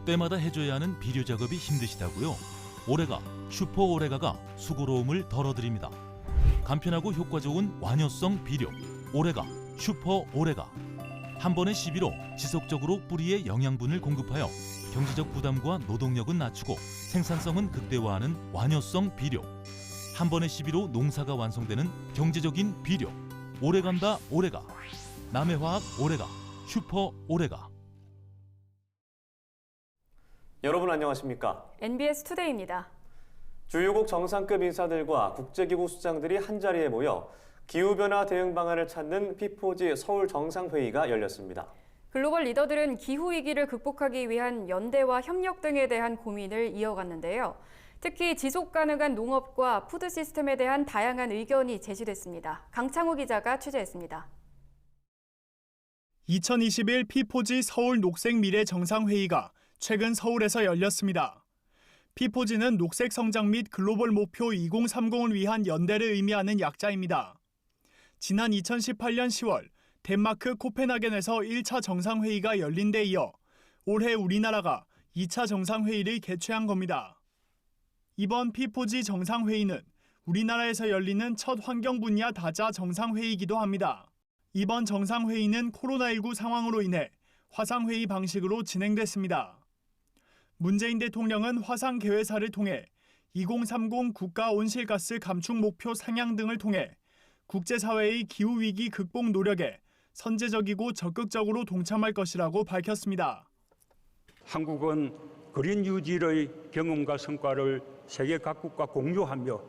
때마다 해줘야 하는 비료 작업이 힘드시다고요? 오레가, 슈퍼 오레가가 수고로움을 덜어드립니다. 간편하고 효과 좋은 완효성 비료, 오레가, 슈퍼 오레가. 한 번의 시비로 지속적으로 뿌리에 영양분을 공급하여 경제적 부담과 노동력은 낮추고 생산성은 극대화하는 완효성 비료. 한 번의 시비로 농사가 완성되는 경제적인 비료. 오래간다 오레가. 남해화학 오레가, 슈퍼 오레가. 여러분 안녕하십니까? NBS 투데이입니다. 주요국 정상급 인사들과 국제기구 수장들이 한자리에 모여 기후변화 대응 방안을 찾는 P4G 서울 정상회의가 열렸습니다. 글로벌 리더들은 기후위기를 극복하기 위한 연대와 협력 등에 대한 고민을 이어갔는데요. 특히 지속가능한 농업과 푸드 시스템에 대한 다양한 의견이 제시됐습니다. 강창호 기자가 취재했습니다. 2021 P4G 서울 녹색 미래 정상회의가 최근 서울에서 열렸습니다. P4G는 녹색 성장 및 글로벌 목표 2030을 위한 연대를 의미하는 약자입니다. 지난 2018년 10월 덴마크 코펜하겐에서 1차 정상회의가 열린 데 이어 올해 우리나라가 2차 정상회의를 개최한 겁니다. 이번 P4G 정상회의는 우리나라에서 열리는 첫 환경 분야 다자 정상회의이기도 합니다. 이번 정상회의는 코로나19 상황으로 인해 화상회의 방식으로 진행됐습니다. 문재인 대통령은 화상개회사를 통해 2030 국가 온실가스 감축 목표 상향 등을 통해 국제사회의 기후위기 극복 노력에 선제적이고 적극적으로 동참할 것이라고 밝혔습니다. 한국은 그린 뉴딜의 경험과 성과를 세계 각국과 공유하며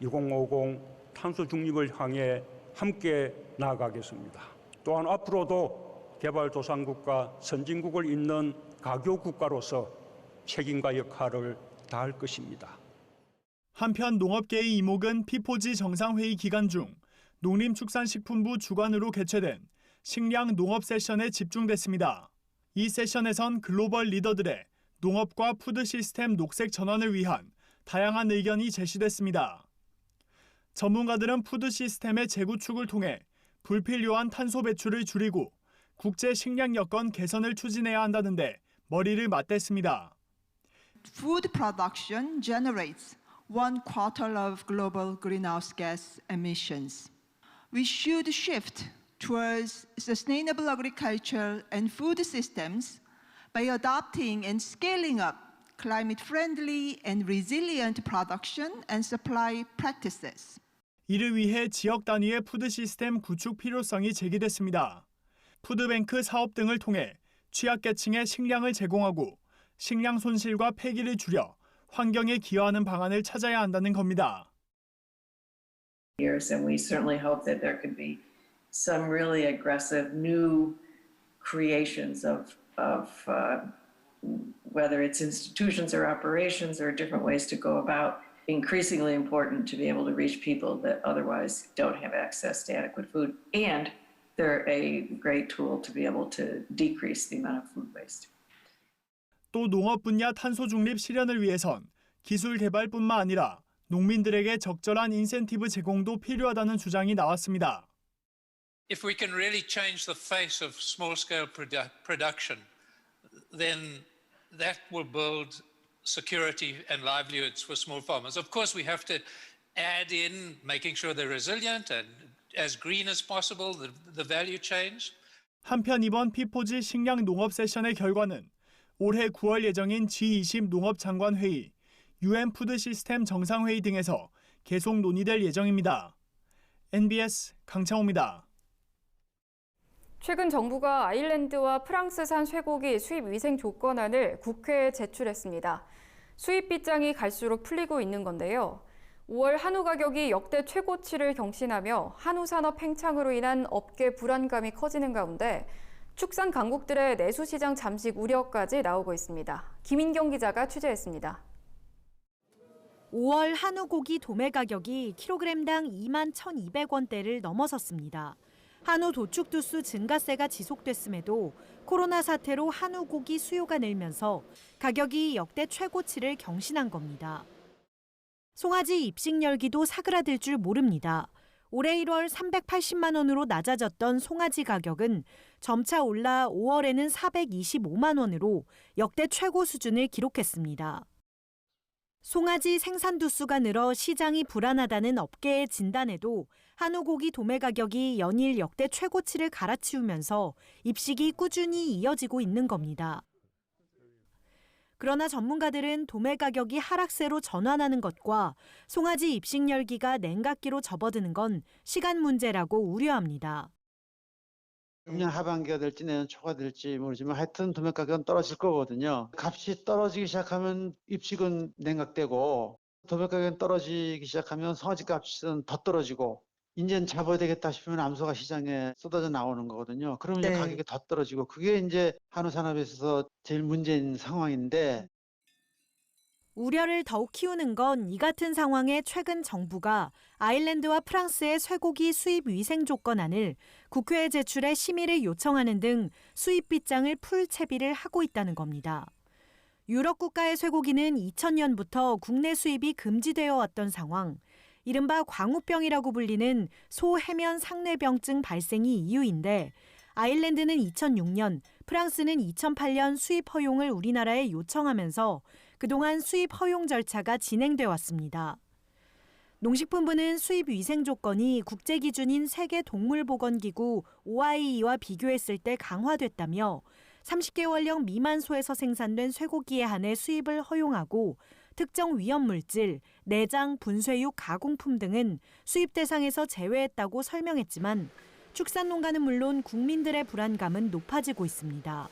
2050 탄소 중립을 향해 함께 나아가겠습니다. 또한 앞으로도 개발도상국과 선진국을 잇는 가교 국가로서 책임과 역할을 다할 것입니다. 한편 농업계의 이목은 P4G 정상회의 기간 중 농림축산식품부 주관으로 개최된 식량 농업 세션에 집중됐습니다. 이 세션에선 글로벌 리더들의 농업과 푸드 시스템 녹색 전환을 위한 다양한 의견이 제시됐습니다. 전문가들은 푸드 시스템의 재구축을 통해 불필요한 탄소 배출을 줄이고 국제 식량 여건 개선을 추진해야 한다는데 머리를 맞댔습니다. Food production generates 1/4 of global greenhouse gas emissions. We should shift towards sustainable agriculture and food systems by adopting and scaling up climate-friendly and resilient production and supply practices. 이를 위해 지역 단위의 푸드 시스템 구축 필요성이 제기됐습니다. 푸드뱅크 사업 등을 통해 취약계층에 식량을 제공하고 식량 손실과 폐기를 줄여 환경에 기여하는 방안을 찾아야 한다는 겁니다. And we certainly hope that there could be some really aggressive new creations of whether it's institutions or operations or different ways to go about. Increasingly important to be able to reach people that otherwise don't have access to adequate food. And they're a great tool to be able to decrease the amount of food waste. 또 농업 분야 탄소 중립 실현을 위해선 기술 개발뿐만 아니라 농민들에게 적절한 인센티브 제공도 필요하다는 주장이 나왔습니다. If we can really change the face of small-scale production, then that will build security and livelihoods for small farmers. Of course, we have to add in making sure they're resilient and as green as possible, the value chains. 한편 이번 P4G 식량 농업 세션의 결과는 올해 9월 예정인 G20 농업 장관 회의, UN 푸드 시스템 정상회의 등에서 계속 논의될 예정입니다. NBS 강창호입니다. 최근 정부가 아일랜드와 프랑스산 쇠고기 수입 위생 조건안을 국회에 제출했습니다. 수입 빗장이 갈수록 풀리고 있는 건데요. 5월 한우 가격이 역대 최고치를 경신하며 한우 산업 팽창으로 인한 업계 불안감이 커지는 가운데 축산 강국들의 내수 시장 잠식 우려까지 나오고 있습니다. 김인경 기자가 취재했습니다. 5월 한우 고기 도매 가격이 킬로그램당 21,200원대를 넘어섰습니다. 한우 도축 두수 증가세가 지속됐음에도 코로나 사태로 한우 고기 수요가 늘면서 가격이 역대 최고치를 경신한 겁니다. 송아지 입식 열기도 사그라들 줄 모릅니다. 올해 1월 380만 원으로 낮아졌던 송아지 가격은 점차 올라 5월에는 425만 원으로 역대 최고 수준을 기록했습니다. 송아지 생산 두수가 늘어 시장이 불안하다는 업계의 진단에도 한우 고기 도매 가격이 연일 역대 최고치를 갈아치우면서 입식이 꾸준히 이어지고 있는 겁니다. 그러나 전문가들은 도매 가격이 하락세로 전환하는 것과 송아지 입식 열기가 냉각기로 접어드는 건 시간 문제라고 우려합니다. 금년 하반기가 될지 내년 초가 될지 모르지만 하여튼 도매 가격은 떨어질 거거든요. 값이 떨어지기 시작하면 입식은 냉각되고 도매 가격이 떨어지기 시작하면 송아지 값은 더 떨어지고 이제는 잡아야 되겠다 싶으면 암소가 시장에 쏟아져 나오는 거거든요. 그러면 이제 가격이 더 떨어지고 그게 이제 한우 산업에 있어서 제일 문제인 상황인데 우려를 더욱 키우는 건 이 같은 상황에 최근 정부가 아일랜드와 프랑스의 쇠고기 수입 위생 조건안을 국회에 제출해 심의를 요청하는 등 수입 빗장을 풀 채비를 하고 있다는 겁니다. 유럽 국가의 쇠고기는 2000년부터 국내 수입이 금지되어 왔던 상황, 이른바 광우병이라고 불리는 소해면 상뇌병증 발생이 이유인데 아일랜드는 2006년, 프랑스는 2008년 수입 허용을 우리나라에 요청하면서 그동안 수입 허용 절차가 진행돼 왔습니다. 농식품부는 수입 위생 조건이 국제 기준인 세계 동물보건기구 OIE와 비교했을 때 강화됐다며 30개월령 미만 소에서 생산된 쇠고기에 한해 수입을 허용하고 특정 위험물질, 내장, 분쇄육, 가공품 등은 수입 대상에서 제외했다고 설명했지만 축산농가는 물론 국민들의 불안감은 높아지고 있습니다.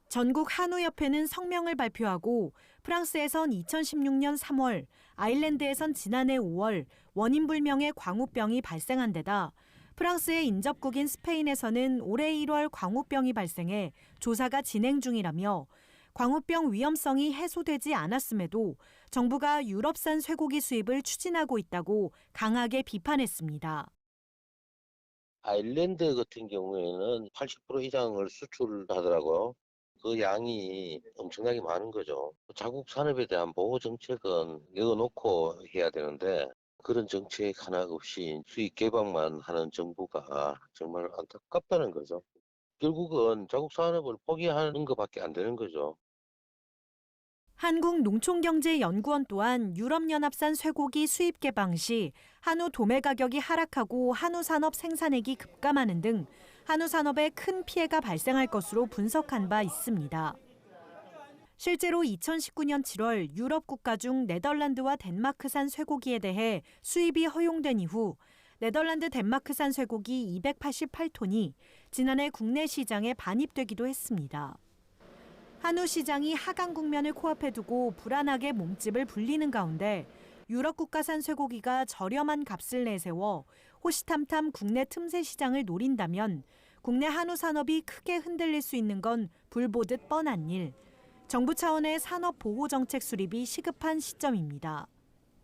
전국 한우협회는 성명을 발표하고 프랑스에선 2016년 3월, 아일랜드에선 지난해 5월 원인불명의 광우병이 발생한 데다 프랑스의 인접국인 스페인에서는 올해 1월 광우병이 발생해 조사가 진행 중이라며 광우병 위험성이 해소되지 않았음에도 정부가 유럽산 쇠고기 수입을 추진하고 있다고 강하게 비판했습니다. 아일랜드 같은 경우에는 80% 이상을 수출하더라고요. 그 양이 엄청나게 많은 거죠. 자국 산업에 대한 보호 정책은 열어놓고 해야 되는데 그런 정책 하나 없이 수입 개방만 하는 정부가 정말 안타깝다는 거죠. 결국은 자국 산업을 포기하는 것밖에 안 되는 거죠. 한국농촌경제연구원 또한 유럽연합산 쇠고기 수입 개방 시 한우 도매 가격이 하락하고 한우 산업 생산액이 급감하는 등 한우 산업에 큰 피해가 발생할 것으로 분석한 바 있습니다. 실제로 2019년 7월 유럽 국가 중 네덜란드와 덴마크산 쇠고기에 대해 수입이 허용된 이후 네덜란드 덴마크산 쇠고기 288톤이 지난해 국내 시장에 반입되기도 했습니다. 한우 시장이 하강 국면을 코앞에 두고 불안하게 몸집을 불리는 가운데 유럽 국가산 쇠고기가 저렴한 값을 내세워 호시탐탐 국내 틈새 시장을 노린다면 국내 한우 산업이 크게 흔들릴 수 있는 건 불보듯 뻔한 일. 정부 차원의 산업 보호 정책 수립이 시급한 시점입니다.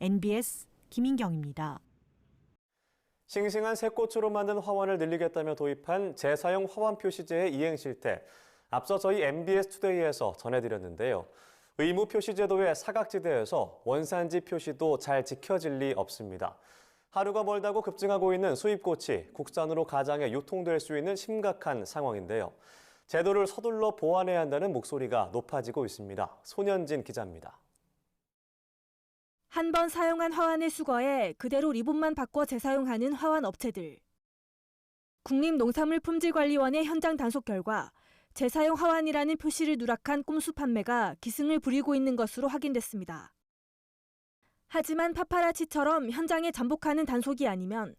NBS 김인경입니다. 싱싱한 새꽃으로 만든 화환을 늘리겠다며 도입한 재사용 화환 표시제의 이행 실태. 앞서 저희 MBS 투데이에서 전해드렸는데요. 의무 표시 제도의 사각지대에서 원산지 표시도 잘 지켜질 리 없습니다. 하루가 멀다고 급증하고 있는 수입꽃이 국산으로 가장에 유통될 수 있는 심각한 상황인데요. 제도를 서둘러 보완해야 한다는 목소리가 높아지고 있습니다. 손현진 기자입니다. 한 번 사용한 화환을 수거해 그대로 리본만 바꿔 재사용하는 화환 업체들. 국립농산물품질관리원의 현장 단속 결과 재사용 화환이라는 표시를 누락한 꼼수 판매가 기승을 부리고 있는 것으로 확인됐습니다. 하지만 파파라치처럼 현장에 잠복하는 단속이 아니면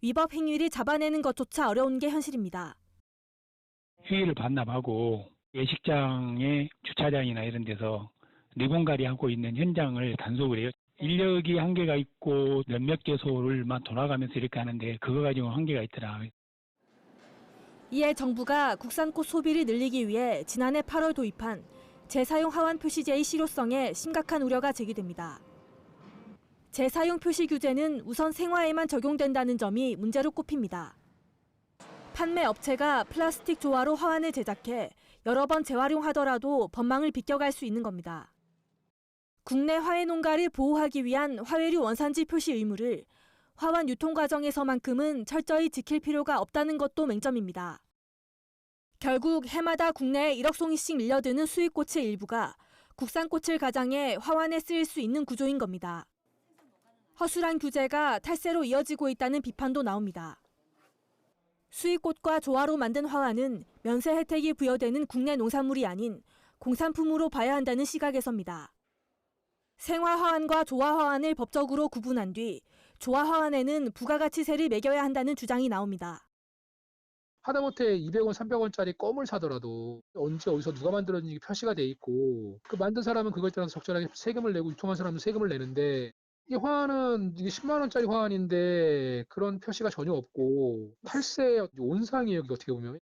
위법 행위를 잡아내는 것조차 어려운 게 현실입니다. 행위를 반납하고 예식장의 주차장이나 이런 데서 리본갈이 하고 있는 현장을 단속을 해요. 인력이 한계가 있고 몇몇 개소를만 돌아가면서 이렇게 하는데 그거 가지고 한계가 있더라. 이에 정부가 국산꽃 소비를 늘리기 위해 지난해 8월 도입한 재사용 화환 표시제의 실효성에 심각한 우려가 제기됩니다. 재사용 표시 규제는 우선 생화에만 적용된다는 점이 문제로 꼽힙니다. 판매 업체가 플라스틱 조화로 화환을 제작해 여러 번 재활용하더라도 법망을 비껴갈 수 있는 겁니다. 국내 화훼 농가를 보호하기 위한 화훼류 원산지 표시 의무를 화환 유통 과정에서만큼은 철저히 지킬 필요가 없다는 것도 맹점입니다. 결국 해마다 국내에 1억 송이씩 밀려드는 수입꽃의 일부가 국산꽃을 가장해 화환에 쓰일 수 있는 구조인 겁니다. 허술한 규제가 탈세로 이어지고 있다는 비판도 나옵니다. 수입꽃과 조화로 만든 화환은 면세 혜택이 부여되는 국내 농산물이 아닌 공산품으로 봐야 한다는 시각에서입니다. 생화화환과 조화화환을 법적으로 구분한 뒤 조화화환에는 부가가치세를 매겨야 한다는 주장이 나옵니다. 하다못해 200원, 300원짜리 껌을 사더라도 언제 어디서 누가 만들었는지 표시가 돼 있고 그 만든 사람은 그거에 따라서 적절하게 세금을 내고 유통한 사람은 세금을 내는데 이 화환은 이게 10만 원짜리 화환인데 그런 표시가 전혀 없고 탈세 온상이에요. 이거 어떻게 보면.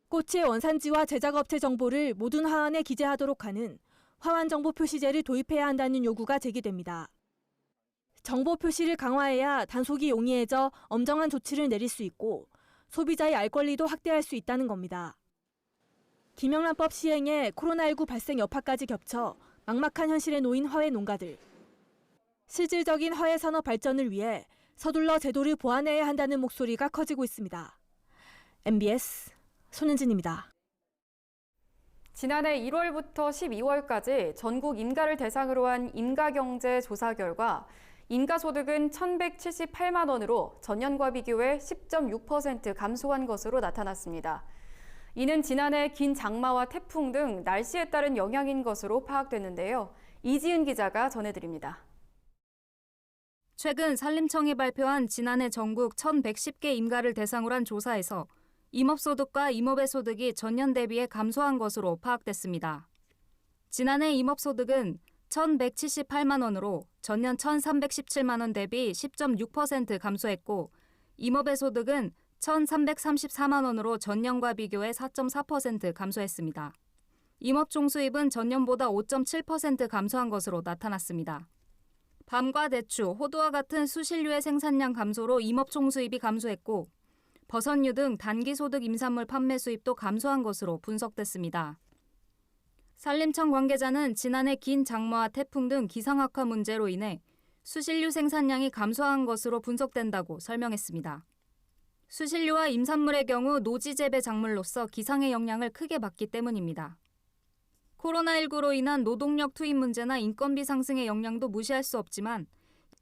꽃의 원산지와 제작업체 정보를 모든 화환에 기재하도록 하는 화환정보 표시제를 도입해야 한다는 요구가 제기됩니다. 정보 표시를 강화해야 단속이 용이해져 엄정한 조치를 내릴 수 있고 소비자의 알 권리도 확대할 수 있다는 겁니다. 김영란법 시행에 코로나19 발생 여파까지 겹쳐 막막한 현실에 놓인 화훼 농가들. 실질적인 화훼 산업 발전을 위해 서둘러 제도를 보완해야 한다는 목소리가 커지고 있습니다. MBS 손은진입니다. 지난해 1월부터 12월까지 전국 임가를 대상으로 한 임가경제 조사 결과 임가소득은 1,178만 원으로 전년과 비교해 10.6% 감소한 것으로 나타났습니다. 이는 지난해 긴 장마와 태풍 등 날씨에 따른 영향인 것으로 파악됐는데요. 이지은 기자가 전해드립니다. 최근 산림청이 발표한 지난해 전국 1,110개 임가를 대상으로 한 조사에서 임업소득과 임업의 소득이 전년 대비해 감소한 것으로 파악됐습니다. 지난해 임업소득은 1,178만 원으로 전년 1,317만 원 대비 10.6% 감소했고 임업의 소득은 1,334만 원으로 전년과 비교해 4.4% 감소했습니다. 임업 총수입은 전년보다 5.7% 감소한 것으로 나타났습니다. 밤과 대추, 호두와 같은 수신류의 생산량 감소로 임업 총수입이 감소했고 버섯류 등 단기소득 임산물 판매 수입도 감소한 것으로 분석됐습니다. 산림청 관계자는 지난해 긴 장마와 태풍 등 기상악화 문제로 인해 수신류 생산량이 감소한 것으로 분석된다고 설명했습니다. 수신류와 임산물의 경우 노지 재배 작물로서 기상의 영향을 크게 받기 때문입니다. 코로나19로 인한 노동력 투입 문제나 인건비 상승의 영향도 무시할 수 없지만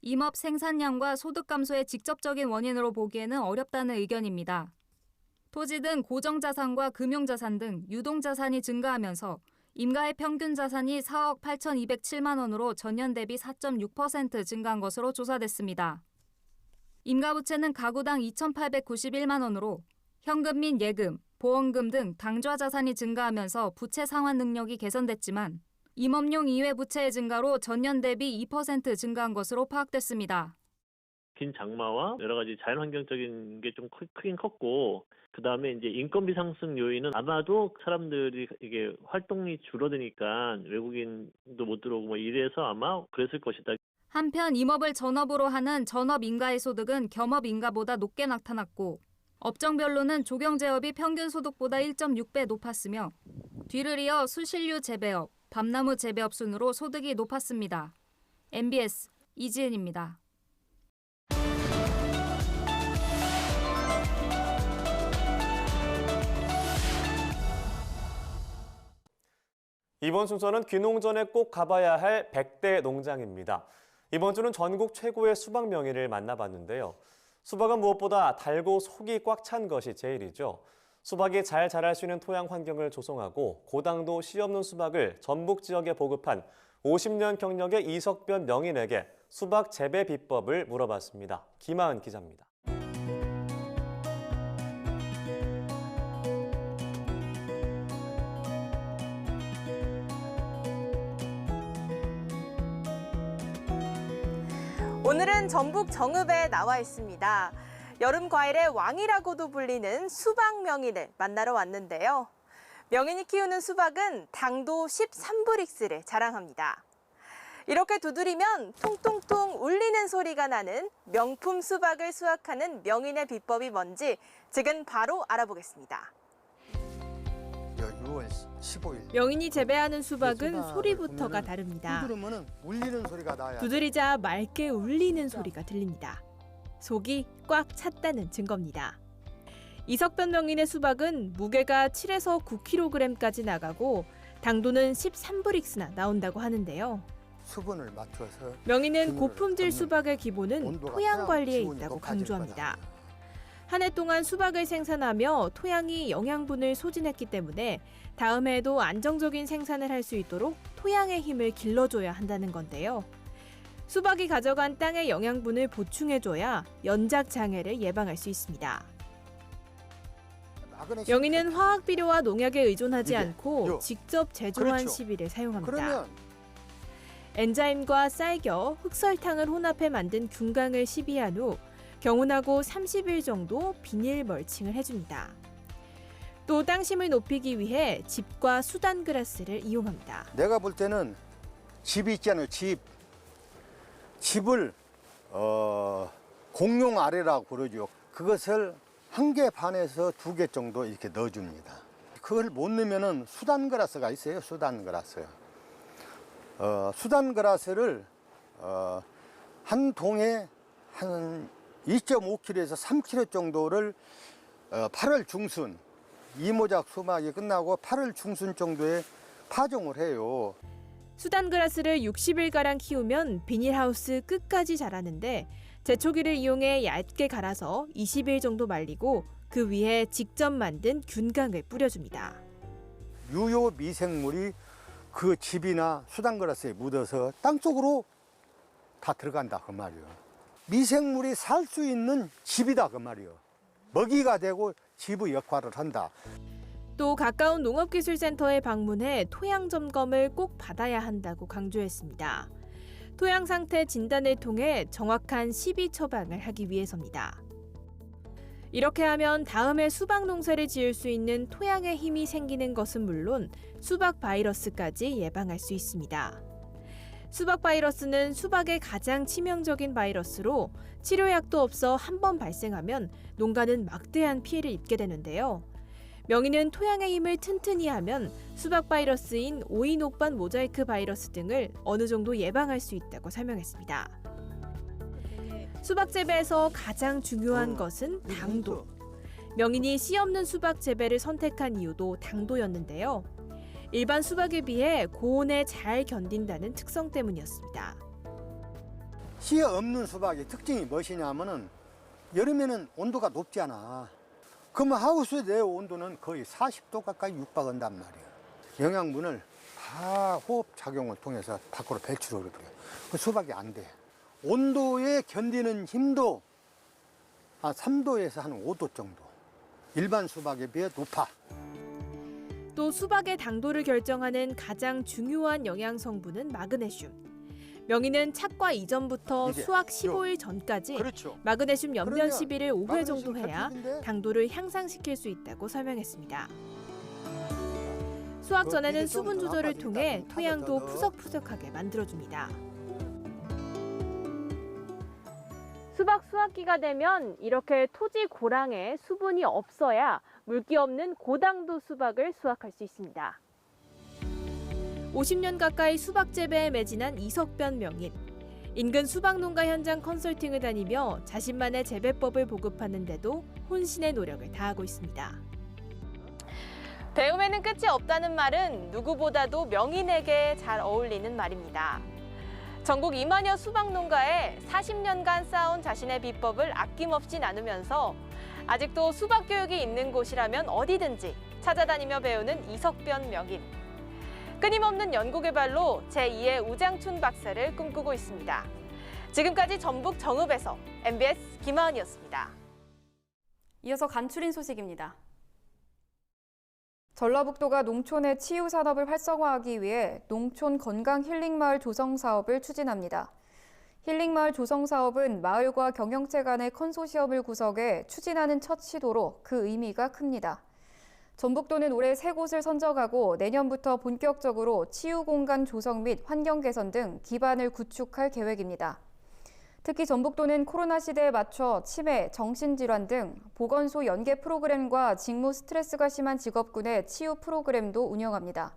임업 생산량과 소득 감소의 직접적인 원인으로 보기에는 어렵다는 의견입니다. 토지 등 고정자산과 금융자산 등 유동자산이 증가하면서 임가의 평균 자산이 4억 8,207만 원으로 전년 대비 4.6% 증가한 것으로 조사됐습니다. 임가부채는 가구당 2,891만 원으로 현금 및 예금, 보험금 등 당좌 자산이 증가하면서 부채 상환 능력이 개선됐지만 임업용 이외 부채의 증가로 전년 대비 2% 증가한 것으로 파악됐습니다. 긴 장마와 여러 가지 자연환경적인 게 좀 크긴 컸고 그다음에 이제 인건비 상승 요인은 아마도 사람들이 이게 활동이 줄어드니까 외국인도 못 들어오고 이래서 아마 그랬을 것이다. 한편 임업을 전업으로 하는 전업 임가의 소득은 겸업 임가보다 높게 나타났고 업종별로는 조경제업이 평균 소득보다 1.6배 높았으며 뒤를 이어 수신류 재배업, 밤나무 재배업 순으로 소득이 높았습니다. MBS 이지은입니다. 이번 순서는 귀농 전에 꼭 가봐야 할 100대 농장입니다. 이번 주는 전국 최고의 수박 명인을 만나봤는데요. 수박은 무엇보다 달고 속이 꽉 찬 것이 제일이죠. 수박이 잘 자랄 수 있는 토양 환경을 조성하고 고당도 씨 없는 수박을 전북 지역에 보급한 50년 경력의 이석변 명인에게 수박 재배 비법을 물어봤습니다. 김하은 기자입니다. 오늘은 전북 정읍에 나와 있습니다. 여름 과일의 왕이라고도 불리는 수박 명인을 만나러 왔는데요. 명인이 키우는 수박은 당도 13브릭스를 자랑합니다. 이렇게 두드리면 통통통 울리는 소리가 나는 명품 수박을 수확하는 명인의 비법이 뭔지 지금 바로 알아보겠습니다. 6월 15일. 명인이 재배하는 수박은 소리부터가 다릅니다. 두드리면 울리는 소리가 나야. 두드리자 맑게 울리는 소리가 들립니다. 속이 꽉 찼다는 증거입니다. 이석변 명인의 수박은 무게가 7에서 9kg까지 나가고 당도는 13브릭스나 나온다고 하는데요. 수분을 맞춰서 명인은 고품질 수박의 기본은 토양 관리에 기온이 있다고 높아질 강조합니다. 한 해 동안 수박을 생산하며 토양이 영양분을 소진했기 때문에 다음 해에도 안정적인 생산을 할 수 있도록 토양의 힘을 길러줘야 한다는 건데요. 수박이 가져간 땅의 영양분을 보충해줘야 연작 장애를 예방할 수 있습니다. 명인은 화학 비료와 농약에 의존하지 않고 직접 제조한 시비를 사용합니다. 그러면 엔자임과 쌀겨, 흑설탕을 혼합해 만든 균강을 시비한 후 경운하고 30일 정도 비닐 멀칭을 해줍니다. 또 땅심을 높이기 위해 짚과 수단 그라스를 이용합니다. 내가 볼 때는 짚이 있잖아요. 짚을 공룡 아래라고 그러죠. 그것을 1개 반에서 2개 정도 이렇게 넣어줍니다. 그걸 못 넣으면은 수단 그라스가 있어요. 수단 그라스. 수단 그라스를 한 동에 한 2.5kg에서 3kg 정도를 8월 중순 이모작 수막이 끝나고 8월 중순 정도에 파종을 해요. 수단 그라스를 60일가량 키우면 비닐하우스 끝까지 자라는데 제초기를 이용해 얇게 갈아서 20일 정도 말리고 그 위에 직접 만든 균강을 뿌려줍니다. 유효 미생물이 그 짚이나 수단 그라스에 묻어서 땅속으로 다 들어간다 그 말이에요. 미생물이 살 수 있는 짚이다 그 말이에요. 먹이가 되고 짚의 역할을 한다. 또 가까운 농업기술센터에 방문해 토양 점검을 꼭 받아야 한다고 강조했습니다. 토양 상태 진단을 통해 정확한 시비 처방을 하기 위해서입니다. 이렇게 하면 다음에 수박 농사를 지을 수 있는 토양의 힘이 생기는 것은 물론 수박 바이러스까지 예방할 수 있습니다. 수박 바이러스는 수박의 가장 치명적인 바이러스로 치료약도 없어 한 번 발생하면 농가는 막대한 피해를 입게 되는데요. 명인은 토양의 힘을 튼튼히 하면 수박 바이러스인 오이녹반 모자이크 바이러스 등을 어느 정도 예방할 수 있다고 설명했습니다. 수박 재배에서 가장 중요한 것은 당도. 명인이 씨 없는 수박 재배를 선택한 이유도 당도였는데요. 일반 수박에 비해 고온에 잘 견딘다는 특성 때문이었습니다. 씨 없는 수박의 특징이 무엇이냐면은 여름에는 온도가 높지 않아. 그러면 하우스 내 온도는 거의 40도 가까이 육박한단 말이에요. 영양분을 다 호흡 작용을 통해서 밖으로 배출을 해버려요. 그 수박이 안 돼. 온도에 견디는 힘도 한 3도에서 한 5도 정도. 일반 수박에 비해 높아. 또 수박의 당도를 결정하는 가장 중요한 영양 성분은 마그네슘. 명인은 착과 이전부터 수확 15일 전까지 마그네슘 연면 시비를 5회 정도 해야 당도를 향상시킬 수 있다고 설명했습니다. 수확 전에는 수분 조절을 통해 토양도 푸석푸석하게 만들어줍니다. 수박 수확기가 되면 이렇게 토지 고랑에 수분이 없어야 물기 없는 고당도 수박을 수확할 수 있습니다. 50년 가까이 수박 재배에 매진한 이석변 명인. 인근 수박 농가 현장 컨설팅을 다니며 자신만의 재배법을 보급하는 데도 혼신의 노력을 다하고 있습니다. 배움에는 끝이 없다는 말은 누구보다도 명인에게 잘 어울리는 말입니다. 전국 2만여 수박 농가에 40년간 쌓아온 자신의 비법을 아낌없이 나누면서 아직도 수박 교육이 있는 곳이라면 어디든지 찾아다니며 배우는 이석변 명인. 끊임없는 연구개발로 제2의 우장춘 박사를 꿈꾸고 있습니다. 지금까지 전북 정읍에서 MBS 김하은이었습니다. 이어서 간추린 소식입니다. 전라북도가 농촌의 치유 산업을 활성화하기 위해 농촌 건강 힐링마을 조성 사업을 추진합니다. 힐링마을 조성 사업은 마을과 경영체 간의 컨소시엄을 구성해 추진하는 첫 시도로 그 의미가 큽니다. 전북도는 올해 3곳을 선정하고 내년부터 본격적으로 치유 공간 조성 및 환경 개선 등 기반을 구축할 계획입니다. 특히 전북도는 코로나 시대에 맞춰 치매, 정신질환 등 보건소 연계 프로그램과 직무 스트레스가 심한 직업군의 치유 프로그램도 운영합니다.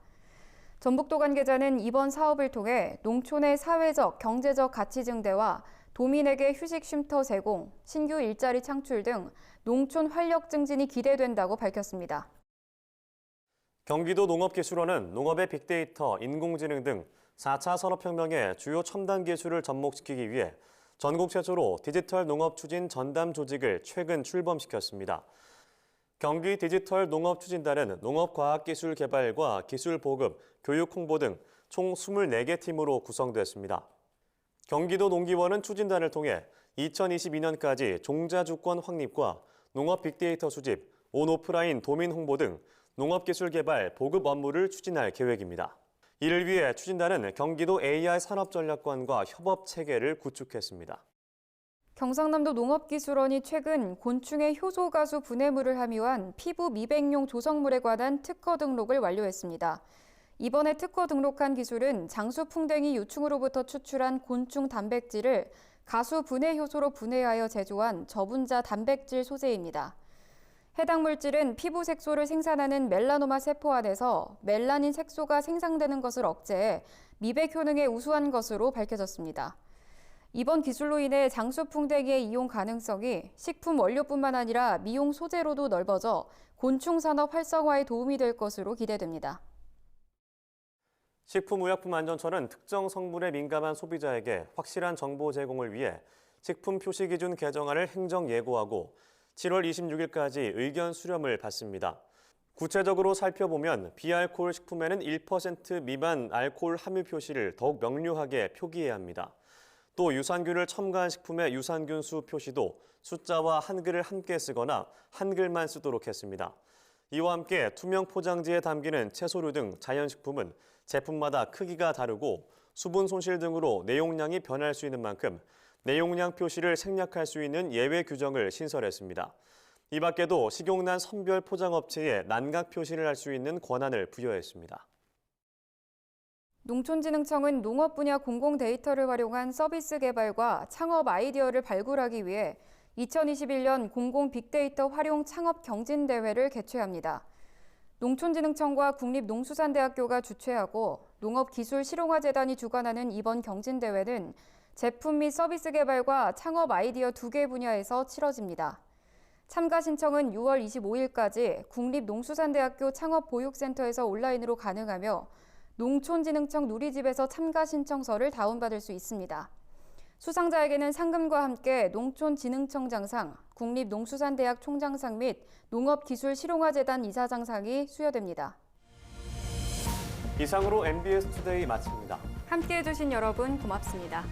전북도 관계자는 이번 사업을 통해 농촌의 사회적, 경제적 가치 증대와 도민에게 휴식 쉼터 제공, 신규 일자리 창출 등 농촌 활력 증진이 기대된다고 밝혔습니다. 경기도 농업기술원은 농업의 빅데이터, 인공지능 등 4차 산업혁명의 주요 첨단 기술을 접목시키기 위해 전국 최초로 디지털 농업 추진 전담 조직을 최근 출범시켰습니다. 경기 디지털 농업 추진단은 농업과학기술 개발과 기술 보급, 교육 홍보 등 총 24개 팀으로 구성됐습니다. 경기도 농기원은 추진단을 통해 2022년까지 종자 주권 확립과 농업 빅데이터 수집, 온오프라인 도민 홍보 등 농업기술 개발, 보급 업무를 추진할 계획입니다. 이를 위해 추진단은 경기도 AI 산업전략관과 협업 체계를 구축했습니다. 경상남도 농업기술원이 최근 곤충의 효소 가수 분해물을 함유한 피부 미백용 조성물에 관한 특허 등록을 완료했습니다. 이번에 특허 등록한 기술은 장수풍뎅이 유충으로부터 추출한 곤충 단백질을 가수 분해 효소로 분해하여 제조한 저분자 단백질 소재입니다. 해당 물질은 피부 색소를 생산하는 멜라노마 세포 안에서 멜라닌 색소가 생성되는 것을 억제해 미백 효능에 우수한 것으로 밝혀졌습니다. 이번 기술로 인해 장수풍뎅이의 이용 가능성이 식품 원료뿐만 아니라 미용 소재로도 넓어져 곤충 산업 활성화에 도움이 될 것으로 기대됩니다. 식품의약품안전처는 특정 성분에 민감한 소비자에게 확실한 정보 제공을 위해 식품 표시 기준 개정안을 행정 예고하고 7월 26일까지 의견 수렴을 받습니다. 구체적으로 살펴보면 비알코올 식품에는 1% 미만 알코올 함유 표시를 더욱 명료하게 표기해야 합니다. 또 유산균을 첨가한 식품의 유산균 수 표시도 숫자와 한글을 함께 쓰거나 한글만 쓰도록 했습니다. 이와 함께 투명 포장지에 담기는 채소류 등 자연식품은 제품마다 크기가 다르고 수분 손실 등으로 내용량이 변할 수 있는 만큼 내용량 표시를 생략할 수 있는 예외 규정을 신설했습니다. 이 밖에도 식용난 선별 포장업체에 난각 표시를 할 수 있는 권한을 부여했습니다. 농촌진흥청은 농업 분야 공공 데이터를 활용한 서비스 개발과 창업 아이디어를 발굴하기 위해 2021년 공공 빅데이터 활용 창업 경진대회를 개최합니다. 농촌진흥청과 국립농수산대학교가 주최하고 농업기술실용화재단이 주관하는 이번 경진대회는 제품 및 서비스 개발과 창업 아이디어 2개 분야에서 치러집니다. 참가 신청은 6월 25일까지 국립농수산대학교 창업보육센터에서 온라인으로 가능하며 농촌진흥청 누리집에서 참가 신청서를 다운받을 수 있습니다. 수상자에게는 상금과 함께 농촌진흥청장상, 국립농수산대학 총장상 및 농업기술실용화재단 이사장상이 수여됩니다. 이상으로 MBS 투데이 마칩니다. 함께해 주신 여러분 고맙습니다.